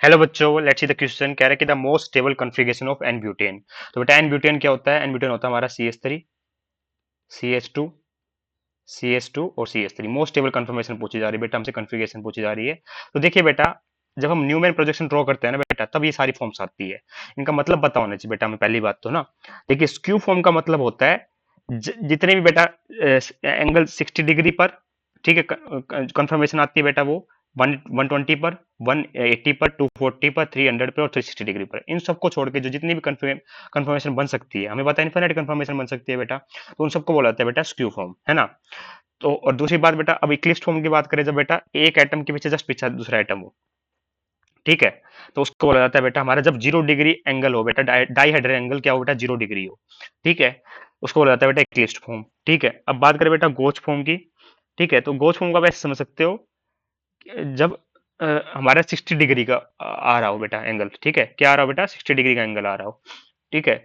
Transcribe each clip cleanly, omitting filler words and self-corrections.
Hello बच्चों, let's see the question. कह रहा है कि the most stable configuration of n butane. तो बेटा एन ब्यूटेन क्या होता है? एन ब्यूटेन होता है हमारा CH3, CH2, CH2 और CH3। मोस्ट स्टेबल कन्फर्मेशन पूछी जा रही है बेटा, हमसे कॉन्फ़िगरेशन पूछी जा रही है। तो देखिए बेटा, जब हम न्यूमैन प्रोजेक्शन ड्रॉ करते हैं ना बेटा, तब ये सारी फॉर्म्स आती है। इनका मतलब पता होना चाहिए बेटा हमें, पहली बात तो ना। देखिए स्क्यू फॉर्म का मतलब होता है जितने भी बेटा एंगल 60 डिग्री पर, ठीक है, कंफर्मेशन आती है बेटा, वो 120 पर, 180 पर, 240 पर, 300 पर और 360 डिग्री पर, इन सबको छोड़ के जो जितनी भी कंफर्मेशन बन सकती है, हमें पता है इनफाइनाइट कंफर्मेशन बन सकती है बेटा, तो उन सबको बोला जाता है बेटा स्क्यू फॉर्म, है ना। तो और दूसरी बात बेटा, अब इक्लिप्स फॉर्म की बात करें, जब बेटा एक एटम के पीछे जस्ट पीछे दूसरा एटम हो, ठीक है, तो उसको बोला जाता है बेटा हमारा जब 0 डिग्री एंगल हो बेटा, डाईहेड्रल एंगल क्या हो बेटा, 0 डिग्री हो, ठीक है, उसको बोला जाता है बेटा इक्लिप्स फॉर्म। ठीक है, अब बात करें बेटा गोच फॉर्म की। ठीक है, तो गोच फॉर्म का आप ऐसे समझ सकते हो जब हमारा 60 डिग्री का आ रहा हो बेटा एंगल, ठीक है, क्या आ रहा हो बेटा, 60 डिग्री का एंगल आ रहा हो, ठीक है,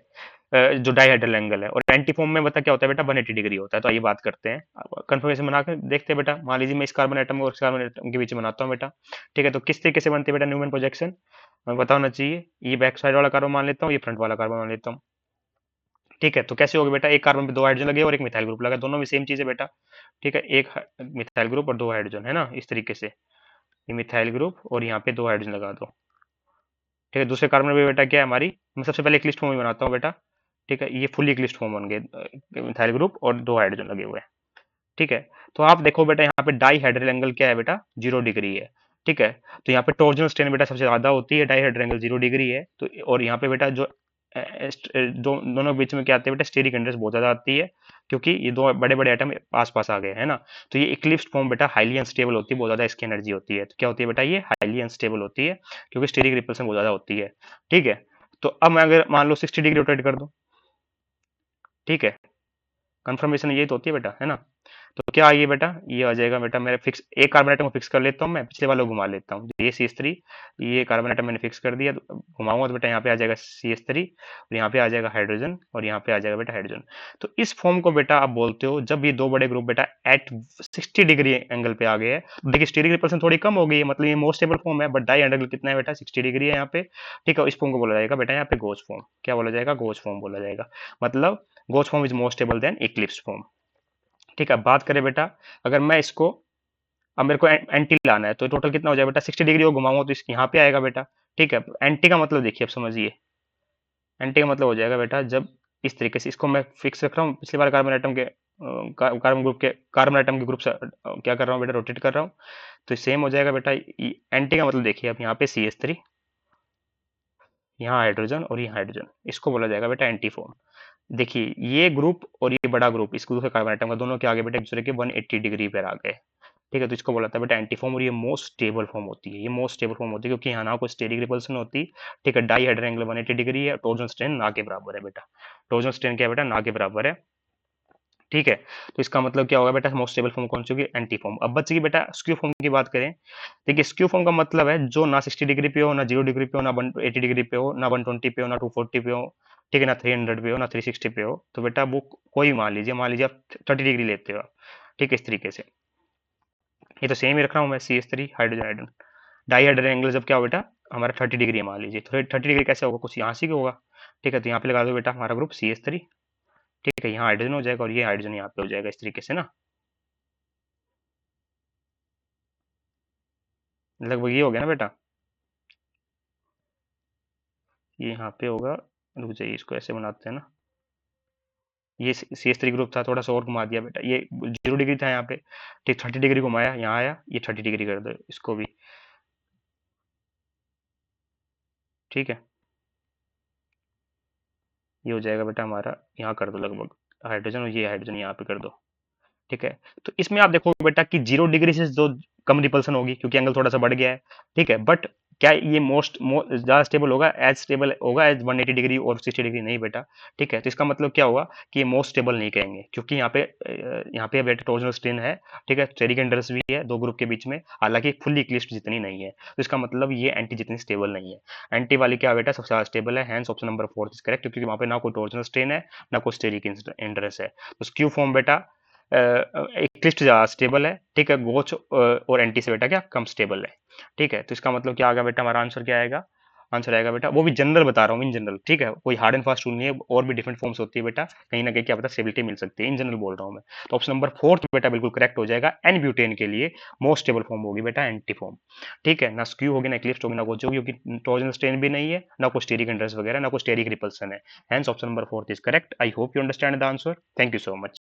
जो डाइहेड्रल एंगल है। और एंटी फॉर्म में बता क्या होता है बेटा, 180 डिग्री होता है। तो आइए बात करते हैं, कंफर्मेशन बनाकर देखते हैं बेटा। मान लीजिए मैं इस कार्बन एटम और इस कार्बन एटम के बीच में बनाता हूँ बेटा, ठीक है, तो किस तरीके से बनती है बेटा न्यूमैन प्रोजेक्शन, हमें पता होना चाहिए। ये बैक साइड वाला कार्बन मान लेता हूँ, ये फ्रंट वाला कार्बन मान लेता हूँ, ठीक है। तो कैसे होगा बेटा, एक कार्बन पे दो हाइड्रोजन लगे और एक मिथाइल ग्रुप लगा, दोनों में सेम चीज है बेटा, ठीक है, एक मिथाइल ग्रुप और दो हाइड्रोजन, है ना, इस तरीके से। ये मिथाइल ग्रुप और यहाँ पे दो हाइड्रोजन लगा दो, ठीक है। दूसरे कार्बन में बेटा क्या है हमारी, मैं सबसे पहले एक लिस्ट फॉर्म बनाता हूँ बेटा, ठीक है, ये फुली एक लिस्ट फॉर्म बन गए, मिथाइल ग्रुप और दो हाइड्रोजन लगे हुए हैं, ठीक है। तो आप देखो बेटा यहाँ पे डाई हाइड्रल एंगल क्या है बेटा, 0 डिग्री है, ठीक है। तो यहाँ पे टॉर्जनल स्ट्रेन बेटा सबसे ज्यादा होती है, डाई हाइड्रल एंगल 0 डिग्री है, तो और यहाँ पे बेटा जो दोनों के बीच में क्या आते हैं बेटा, स्टेरिक इंडस बहुत ज्यादा आती है, क्योंकि ये दो बड़े बड़े एटम पास पास आ गए है ना। तो ये इक्लिप्स फॉर्म बेटा हाईली अनस्टेबल होती है, बहुत ज्यादा इसकी एनर्जी होती है। तो क्या होती है बेटा, ये हाईली अनस्टेबल होती है, क्योंकि स्टेरिक रिपल्सन बहुत ज्यादा होती है, ठीक है। तो अब मैं अगर मान लो 60 डिग्री रोटेट कर दूं, ठीक है, कंफर्मेशन यही तो होती है बेटा, है ना। तो क्या आइए बेटा, ये आ जाएगा बेटा मेरा फिक्स, एक कार्बन आइटम को फिक्स कर लेता हूँ मैं, पिछले वाले को घुमा लेता हूँ, ये CH3, ये कार्बन आइटम मैंने फिक्स कर दिया, तो घुमाऊंगा तो बेटा यहाँ पे आ जाएगा CH3 और यहाँ पे आ जाएगा हाइड्रोजन और यहाँ पे आ जाएगा बेटा हाइड्रोजन। तो इस फॉर्म को बेटा आप बोलते हो जब ये दो बड़े ग्रुप बेटा एट 60 डिग्री एंगल पे आ गए हैं। देखिए स्टीरिक रिपल्सन थोड़ी कम हो गई है, मतलब ये मोस्ट स्टेबल फॉर्म है, बट डाई एंगल कितना है बेटा, 60 डिग्री है यहाँ पे, ठीक है। इस फॉर्म को बोला जाएगा बेटा यहाँ पे गोच फॉर्म, क्या बोला जाएगा, गोच फॉर्म बोला जाएगा, मतलब gauche form is most stable than eclipsed form, ठीक है। बात करें बेटा, अगर मैं इसको, अब मेरे को एंटी लाना है, तो टोटल कितना हो जाएगा बेटा, 60 डिग्री को घुमाऊंगा तो इसके यहाँ पे आएगा बेटा, ठीक है। एंटी का मतलब देखिए, अब समझिए, एंटी का मतलब हो जाएगा बेटा जब इस तरीके से इसको मैं फिक्स रख रहा हूँ, पिछली बार कार्बन आइटम के कार्बन ग्रुप के कार्बन आइटम के ग्रुप से क्या कर रहा हूँ बेटा, रोटेट कर रहा हूँ, तो सेम हो जाएगा बेटा। एंटी का मतलब देखिए, अब यहाँ पे CH3, यहाँ हाइड्रोजन और ये हाइड्रोजन, इसको बोला जाएगा बेटा एंटी फॉर्म। देखिए ये ग्रुप और ये बड़ा ग्रुप, इस ग्रुप के कार्बन आइटम का, दोनों के आगे बेटा एक दूसरे के 180 डिग्री पर आ गए, ठीक है। तो इसको बोला जाता है बेटा एंटी फॉर्म, और ये मोस्ट स्टेबल फॉर्म होती है, ये मोस्ट स्टेबल फॉर्म होती है, क्योंकि यहाँ ना कोई स्टेरिक रिपल्सन होती, ठीक है। डाई हेड्रल एंगल 180 डिग्री है, टॉर्जन स्ट्रेन ना के बराबर है बेटा, टॉर्जन स्ट्रेन क्या है बेटा, ना के बराबर है, ठीक है। तो इसका मतलब क्या होगा बेटा, मोस्ट स्टेबल फॉर्म कौन सी होगी, एंटी फॉर्म। अब बचेगी बेटा स्क्यू फॉर्म की बात करें। देखिए स्क्यू फॉर्म का मतलब है जो ना 60 डिग्री पे हो, ना 0 डिग्री पे हो, ना 180 डिग्री पे हो, ना 120 पे हो, ना 240 पे हो, ठीक है, ना 300 पे हो, ना 360 पे हो। तो बेटा वो कोई मान लीजिए आप 30 डिग्री लेते हो, ठीक है, इस तरीके से। ये तो सेम ही रख रहा हूँ मैं, CH3 hydrogen hydrogen, di hydrogen angle जब क्या हो बेटा, हमारा 30 डिग्री है मान लीजिए, तो 30 डिग्री कैसे होगा, कुछ यहाँ से भी होगा, ठीक है। तो यहाँ पे लगा दो बेटा हमारा ग्रुप CH3, ठीक है, यहाँ हाइड्रोजन हो जाएगा और ये हाइड्रोजन यहाँ पे हो जाएगा, इस तरीके से ना, लगभग ये हो गया ना बेटा, ये यहाँ पे होगा, रुक जाइए इसको ऐसे बनाते हैं ना, ये CH3 ग्रुप था, थोड़ा सा और घुमा दिया बेटा, ये 0 डिग्री था यहाँ पे, ठीक, 30 डिग्री घुमाया, यहाँ आया, ये 30 डिग्री कर दो इसको भी, ठीक है। ये हो जाएगा बेटा हमारा, यहाँ कर दो लगभग हाइड्रोजन, और ये हाइड्रोजन यहाँ पे कर दो, ठीक है। तो इसमें आप देखो बेटा कि 0 डिग्री से जो कम रिपल्सन होगी, क्योंकि एंगल थोड़ा सा बढ़ गया है, ठीक है। बट क्या ये ज्यादा स्टेबल होगा, एज स्टेबल होगा एज 180 डिग्री और 60 डिग्री, नहीं बेटा, ठीक है। तो इसका मतलब क्या होगा कि ये मोस्ट स्टेबल नहीं कहेंगे, क्योंकि यहाँ पे बेटा टॉर्जनल स्ट्रेन है, ठीक है, स्टेरिक इंटरेस्ट भी है दो ग्रुप के बीच में, हालांकि फुली इक्लिप्स जितनी नहीं है, तो इसका मतलब ये एंटी जितनी स्टेबल नहीं है। एंटी वाली क्या बेटा सबसे ज्यादा स्टेबल है, hence option number 4 is correct, क्योंकि वहां पे ना कोई टॉर्जनल स्ट्रेन है, ना कोई स्टेरिक इंटरेस्ट है। तो स्क्यू फॉर्म बेटा एक्लिप्स ज़्यादा स्टेबल है, ठीक है, गोच और एंटी से बेटा क्या कम स्टेबल है, ठीक है। तो इसका मतलब क्या आ गया बेटा, हमारा आंसर क्या आएगा, आंसर आएगा बेटा, वो भी जनरल बता रहा हूँ, इन जनरल, ठीक है, कोई हार्ड एंड फास्ट रूल नहीं है, और भी डिफरेंट फॉर्म्स होती है बेटा, कहीं ना कहीं क्या पता स्टेबिलिटी मिल सकती है, इन जनरल बोल रहा हूँ मैं। तो ऑप्शन नंबर 4 बेटा बिल्कुल करेक्ट हो जाएगा, एन ब्यूटेन के लिए मोस्ट स्टेबल फॉर्म होगी बेटा एंटी फॉर्म, ठीक है, ना स्क्यू होगी, ना एक्लिप्स होगी, ना गोच होगी, क्योंकि टॉर्जनल स्ट्रेन भी नहीं है, ना कोई स्टेरिक इंटरेस्ट वगैरह, ना कोई स्टेरिक रिपल्सन है, hence option number 4 is correct. I hope you understand the answer, thank you so much.